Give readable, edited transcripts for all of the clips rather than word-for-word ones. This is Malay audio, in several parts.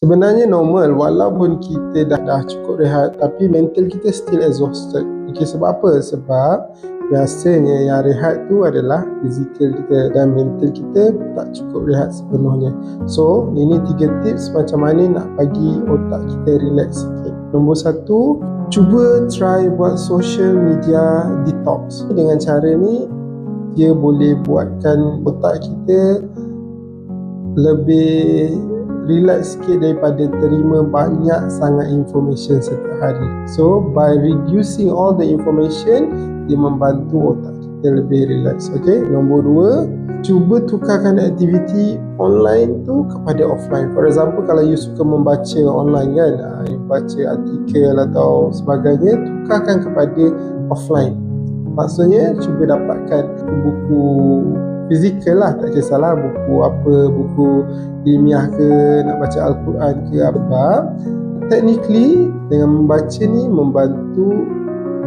Sebenarnya normal walaupun kita dah cukup rehat, tapi mental kita still exhausted. Okay, sebab apa? Sebab biasanya yang rehat tu adalah fizikal kita dan mental kita tak cukup rehat sepenuhnya. So, ini 3 tips macam mana nak bagi otak kita relax sikit. Nombor 1, cuba try buat social media detox. Dengan cara ni, dia boleh buatkan otak kita lebih relax sikit daripada terima banyak sangat information setiap hari. So, by reducing all the information, dia membantu otak kita lebih relax. Okay. Nombor 2, cuba tukarkan aktiviti online tu kepada offline. For example, kalau you suka membaca online kan, you baca artikel atau sebagainya, tukarkan kepada offline. Maksudnya, cuba dapatkan buku fizikal lah, tak kisahlah buku apa, buku ilmiah ke, nak baca Al-Quran ke apa. Technically, dengan membaca ni membantu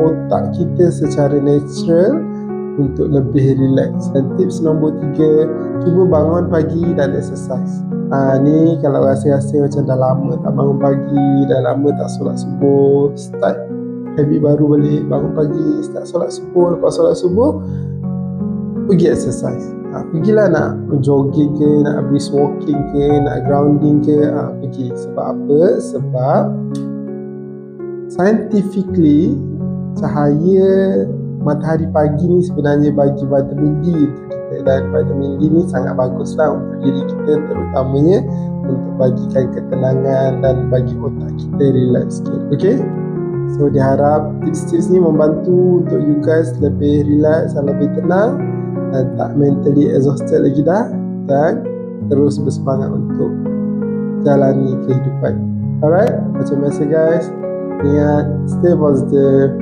otak kita secara natural untuk lebih relax. Dan tips nombor 3, cuba bangun pagi dan exercise. Ni kalau rasa-rasa macam dah lama tak bangun pagi, dah lama tak solat subuh, start habit baru balik, bangun pagi, start solat subuh. Lepas solat subuh, pergi exercise. Pergilah, nak jogging ke, nak brisk walking ke, nak grounding ke, pergi. Sebab apa? Sebab scientifically, cahaya matahari pagi ni sebenarnya bagi vitamin D untuk kita, dan vitamin D ni sangat baguslah untuk diri kita, terutamanya untuk bagikan ketenangan dan bagi otak kita relax sikit. Okay? So, diharap tips-tips ni membantu untuk you guys lebih relax dan lebih tenang dan tak mentally exhausted lagi dah, dan terus bersemangat untuk jalani kehidupan. Alright, macam biasa guys, ingat stay positive.